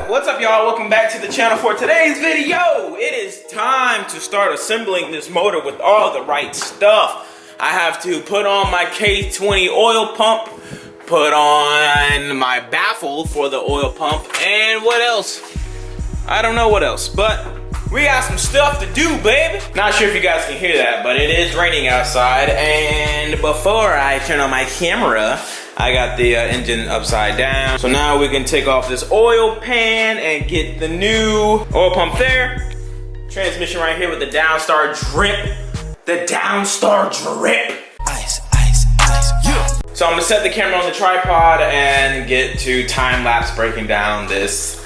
What's up, y'all? Welcome back to the channel for today's video. It is time to start assembling this motor with all the right stuff. I have to put on my K20 oil pump, put on my baffle for the oil pump, and what else? I don't know what else, but we got some stuff to do, baby. Not sure if you guys can hear that, but it is raining outside, and before I turn on my camera, I got the engine upside down. So now we can take off this oil pan and get the new oil pump there. Transmission right here with the Downstar drip. The Downstar drip. Ice, ice, ice, yeah. So I'm gonna set the camera on the tripod and get to time-lapse breaking down this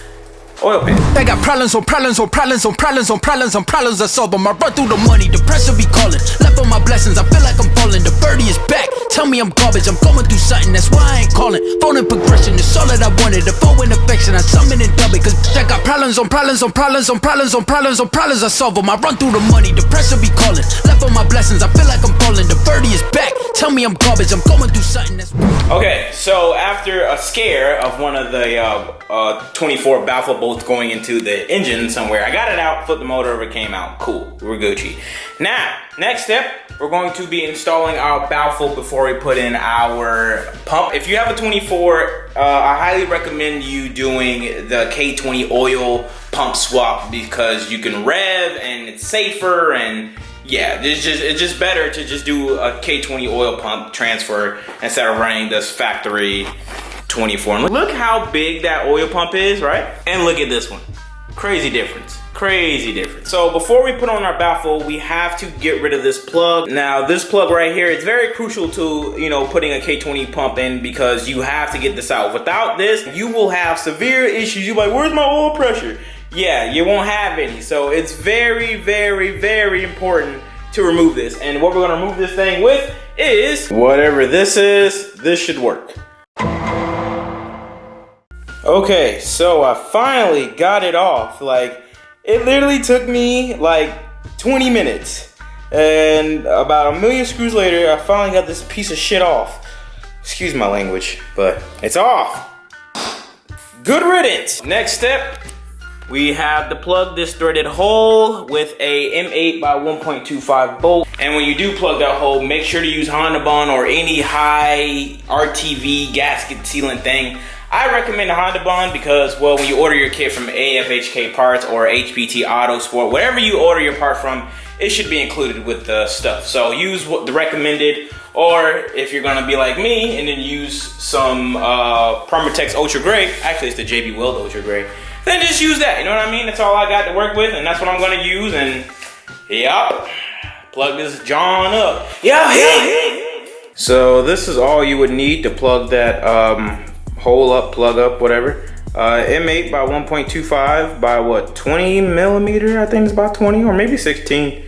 oil pan. They got problems on problems on problems on problems on problems on problems I solve them. I run through the money, the pressure be calling. Left on my blessings, I feel like I'm falling. The birdie is back, tell me I'm garbage. I'm going through something, that's why I ain't calling. Phone and progression, it's all that I wanted. The phone and affection, I summon and dub it. Cause I got problems on problems on problems on problems on problems on problems I solve them. I run through the money, the pressure be calling. Left on my blessings, I feel like I'm falling. The birdie is back, tell me I'm garbage. I'm going through something, that's okay, so after a scare of one of the 24 baffle bolts going into the engine somewhere, I got it out, flipped the motor over, came out. Cool, we're Gucci. Now, next step, we're going to be installing our baffle before we put in our pump. If you have a 24, I highly recommend you doing the K20 oil pump swap because you can rev and it's safer, and yeah, it's just better to just do a K20 oil pump transfer instead of running this factory 24. And look how big that oil pump is, right? And look at this one. Crazy difference. Crazy difference. So before we put on our baffle, we have to get rid of this plug. Now this plug right here, it's very crucial to, you know, putting a K20 pump in because you have to get this out. Without this, you will have severe issues. You're like, where's my oil pressure? Yeah, you won't have any. So it's very, very, very important to remove this. And what we're gonna remove this thing with is whatever this is. This should work. Okay, so I finally got it off. Like, it literally took me like 20 minutes. And about a million screws later, I finally got this piece of shit off. Excuse my language, but it's off. Good riddance. Next step, we have to plug this threaded hole with a M8 by 1.25 bolt. And when you do plug that hole, make sure to use Honda Bond or any high RTV gasket sealant thing. I recommend a Honda Bond because, well, when you order your kit from AFHK Parts or HPT Auto Sport, whatever you order your part from, it should be included with the stuff. So use what the recommended, or if you're gonna be like me and then use some Permatex Ultra Gray, actually it's the JB Weld Ultra Gray, then just use that, you know what I mean? That's all I got to work with, and that's what I'm gonna use, and yup, plug this John up. Yeah. So this is all you would need to plug that hole up, plug up, whatever. M8 by 1.25 by what, 20 millimeter? I think it's about 20, or maybe 16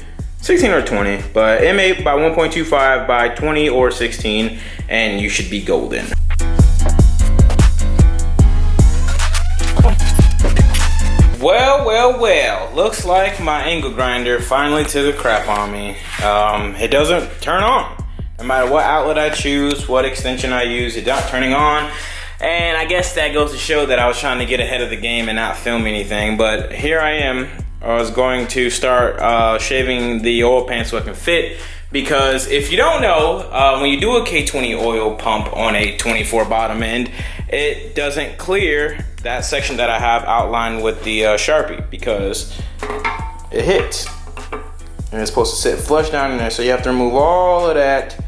or 20. But M8 by 1.25 by 20 or 16, and you should be golden. Well, looks like my angle grinder finally took a crap on me. It doesn't turn on. No matter what outlet I choose, what extension I use, it's not turning on. And I guess that goes to show that I was trying to get ahead of the game and not film anything. But here I am. I was going to start shaving the oil pan so I can fit. Because if you don't know, when you do a K20 oil pump on a 24 bottom end, it doesn't clear that section that I have outlined with the Sharpie because it hits. And it's supposed to sit flush down in there, so you have to remove all of that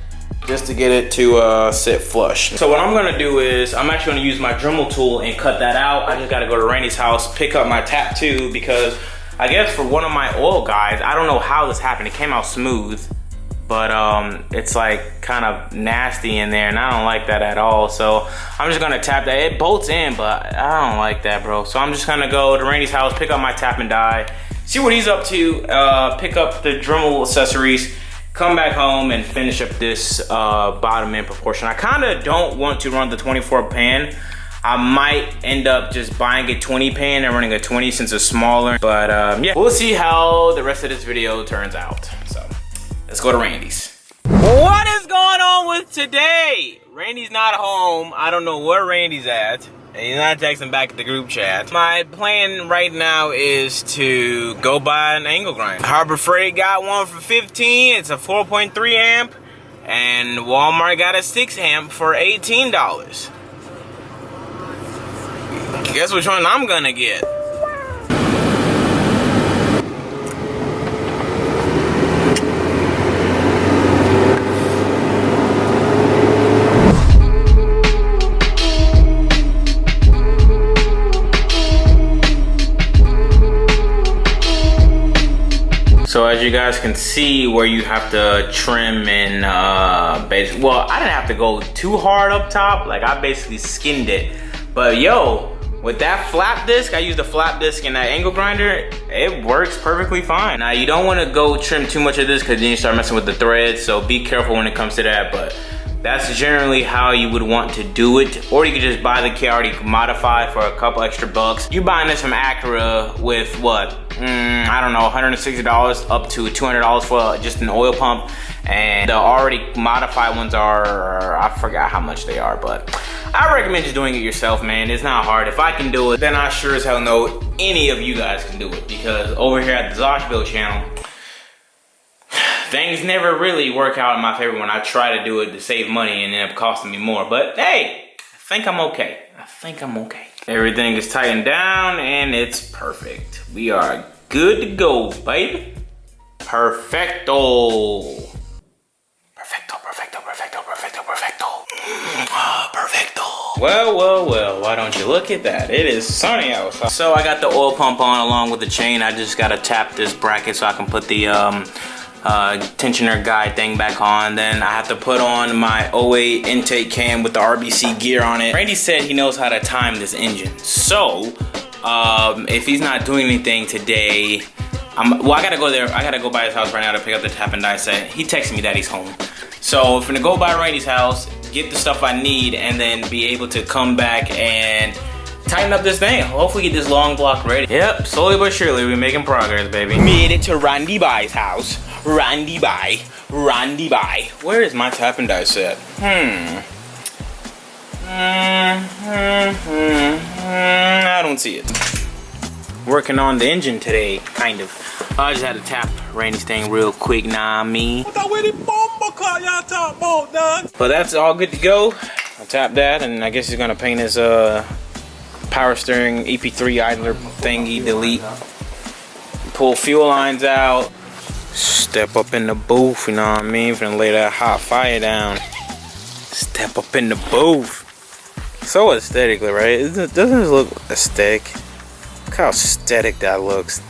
just to get it to sit flush. So what I'm gonna do is, I'm actually gonna use my Dremel tool and cut that out. I just gotta go to Randy's house, pick up my tap 2, because I guess for one of my oil guides, I don't know how this happened, it came out smooth, but it's like kind of nasty in there and I don't like that at all. So I'm just gonna tap that. It bolts in, but I don't like that, bro. So I'm just gonna go to Randy's house, pick up my tap and die, see what he's up to, pick up the Dremel accessories, come back home and finish up this bottom end proportion. I kinda don't want to run the 24 pan. I might end up just buying a 20 pan and running a 20 since it's smaller. But yeah, we'll see how the rest of this video turns out. So let's go to Randy's. What is going on with today? Randy's not home. I don't know where Randy's at. He's not texting back at the group chat. My plan right now is to go buy an angle grinder. Harbor Freight got one for 15. It's a 4.3 amp. And Walmart got a 6 amp for $18. Guess which one I'm gonna get? So as you guys can see, where you have to trim and basically, well, I didn't have to go too hard up top. Like I basically skinned it. But yo, with that flap disc, I used a flap disc and that angle grinder, it works perfectly fine. Now you don't want to go trim too much of this because then you start messing with the threads. So be careful when it comes to that. But that's generally how you would want to do it. Or you could just buy the kit already modified for a couple extra bucks. You're buying this from Acura with what? I don't know, $160 up to $200 for just an oil pump. And the already modified ones are, I forgot how much they are, but I recommend just doing it yourself, man. It's not hard. If I can do it, then I sure as hell know any of you guys can do it. Because over here at the Zosh build channel, things never really work out in my favor when I try to do it to save money and end up costing me more. But hey, I think I'm okay. I think I'm okay. Everything is tightened down and it's perfect. We are good to go, baby. Perfecto. Perfecto, perfecto, perfecto, perfecto, perfecto. Perfecto. Well, well, well, why don't you look at that? It is sunny outside. So I got the oil pump on along with the chain. I just gotta tap this bracket so I can put the tensioner guide thing back on. Then I have to put on my 08 intake cam with the RBC gear on it. Randy said he knows how to time this engine. So, if he's not doing anything today, well, I gotta go there. I gotta go by his house right now to pick up the tap and die set. He texted me that he's home. So I'm gonna go by Randy's house, get the stuff I need, and then be able to come back and tighten up this thing. Hopefully get this long block ready. Yep, slowly but surely we're making progress, baby. Made it to Randy Bai's house. Randy Bai. Randy Bai. Where is my tap and die set? I don't see it. Working on the engine today, kind of. I just had to tap Randy's thing real quick, nah me. But that's all good to go. I tapped that, and I guess he's gonna paint his power steering EP3 idler thingy, delete. Pull fuel lines out. Step up in the booth, you know what I mean? Finna lay that hot fire down. Step up in the booth. So aesthetically, right? Doesn't this look aesthetic? Look how aesthetic that looks.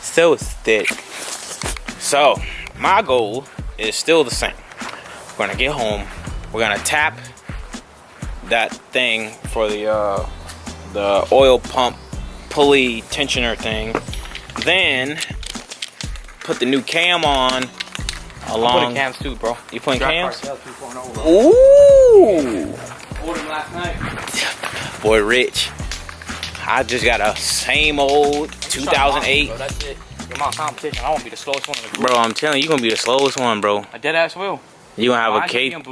So aesthetic. So, my goal is still the same. We're gonna get home. We're gonna tap that thing for the oil pump pulley tensioner thing. Then put the new cam on. Along. I'm putting cams too, bro. You putting cams? Ooh. Ordered last night. Boy, Rich. I just got a same old 2008. Bro, that's it. You're my competition. I won't be the slowest one in the group. Bro, I'm telling you, you're gonna be the slowest one, bro. I dead ass will. You gonna have a K. I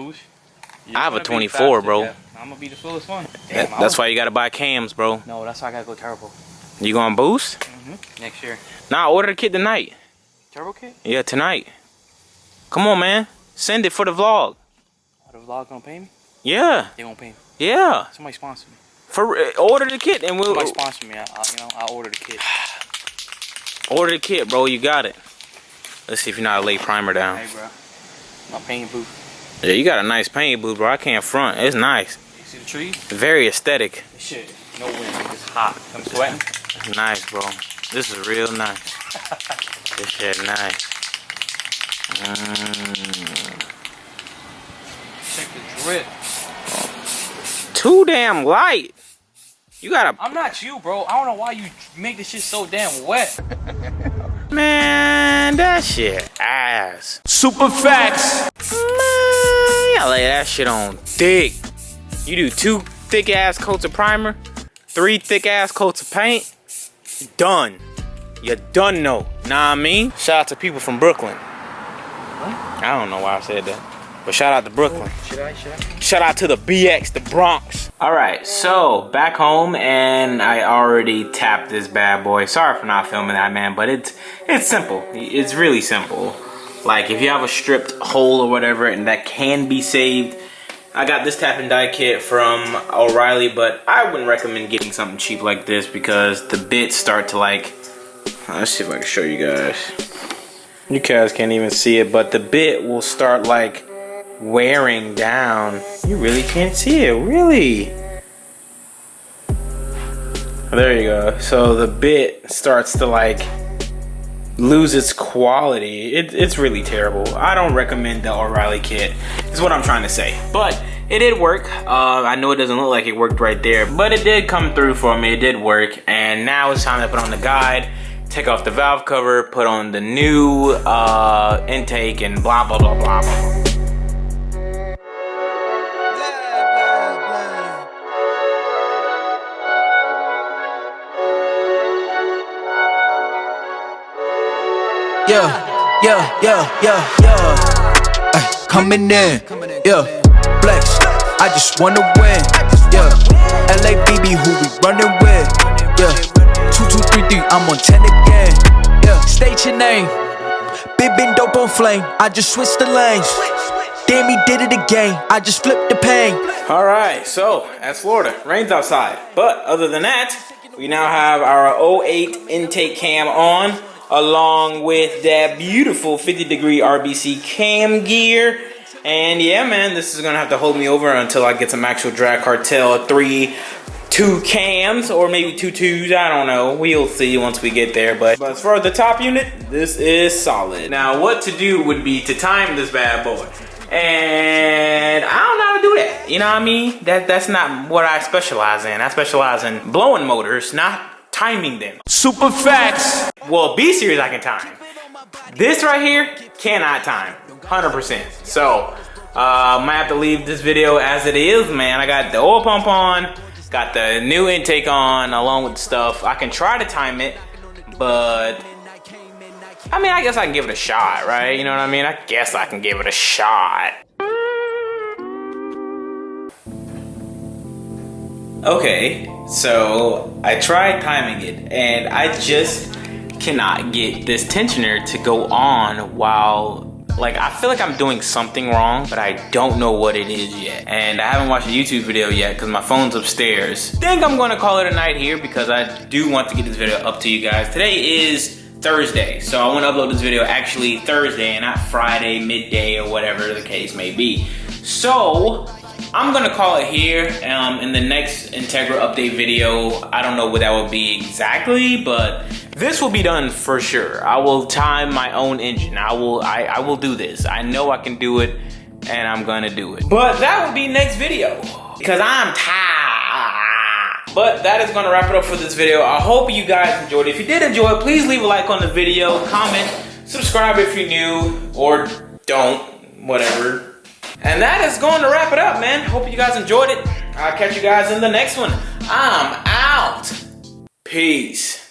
have a 24, bro. Yeah. I'm gonna be the slowest one. Damn, that's why you gotta buy cams, bro. No, that's why I gotta go turbo. You gonna boost? Next year. Nah, order the kit tonight. Turbo kit? Yeah, tonight. Come on, man. Send it for the vlog. Oh, the vlog gonna pay me? Yeah. They won't pay me? Yeah. Somebody sponsor me. Order the kit and we'll... Somebody sponsor me. I'll order the kit. Order the kit, bro. You got it. Let's see if you're not a late primer down. Hey, bro. My paint booth. Yeah, you got a nice paint booth, bro. I can't front. It's nice. You see the trees? Very aesthetic. This shit, no wind. It's hot. I'm sweating. It's nice, bro. This is real nice. This shit nice. Check the drip. Too damn light. You gotta. I'm not you, bro. I don't know why you make this shit so damn wet. Man, that shit ass. Super facts. Man, y'all lay that shit on thick. You do 2 thick ass coats of primer, 3 thick ass coats of paint. Done. You done know. Nah, I mean. Shout out to people from Brooklyn. What? I don't know why I said that. But shout out to Brooklyn. Shout out to the BX, the Bronx. All right, so back home, and I already tapped this bad boy. Sorry for not filming that, man, but it's simple. It's really simple. Like if you have a stripped hole or whatever, and that can be saved. I got this tap and die kit from O'Reilly, but I wouldn't recommend getting something cheap like this because the bits start to like, let's see if I can show you guys. You guys can't even see it, but the bit will start like wearing down. You really can't see it, really. There you go. So the bit starts to like lose its quality. It's really terrible. I don't recommend the O'Reilly kit, is what I'm trying to say. But it did work. I know it doesn't look like it worked right there, but it did come through for me. It did work. And now it's time to put on the guide, take off the valve cover, put on the new intake, and blah, blah, blah, blah, blah. Ay, coming in, yeah. Flex, I just wanna win, yeah. LABB, who we running with, yeah. 2233, I'm on 10 again, yeah. State your name, been dope on flame. I just switched the lanes. Damn, he did it again. I just flipped the pain. All right, so that's Florida. Rain's outside, but other than that, we now have our 08 intake cam on, along with that beautiful 50-degree RBC cam gear. And yeah, man, this is gonna have to hold me over until I get some actual Drag Cartel 3.2 cams, or maybe 2.2s, I don't know. We'll see once we get there. But as far as the top unit, this is solid. Now, what to do would be to time this bad boy. And I don't know how to do that. You know what I mean? That's not what I specialize in. I specialize in blowing motors, not timing them. Super facts. Well, B series I can time. This right here cannot time, 100%. So might have to leave this video as it is, man. I got the oil pump on, got the new intake on, along with the stuff. I can try to time it, but I mean, I guess I can give it a shot, right? You know what I mean? I guess I can give it a shot. Okay, so I tried timing it, and I just cannot get this tensioner to go on while, like, I feel like I'm doing something wrong, but I don't know what it is yet. And I haven't watched a YouTube video yet because my phone's upstairs. Think I'm gonna call it a night here because I do want to get this video up to you guys. Today is Thursday, so I want to upload this video actually Thursday and not Friday midday or whatever the case may be. So I'm gonna call it here. In the next Integra update video, I don't know what that will be exactly, but this will be done for sure. I will time my own engine. I will do this. I know I can do it, and I'm gonna do it. But that will be next video because I'm tired. But that is gonna wrap it up for this video. I hope you guys enjoyed it. If you did enjoy it, please leave a like on the video, comment, subscribe if you're new, or don't, whatever. And that is going to wrap it up, man. Hope you guys enjoyed it. I'll catch you guys in the next one. I'm out. Peace.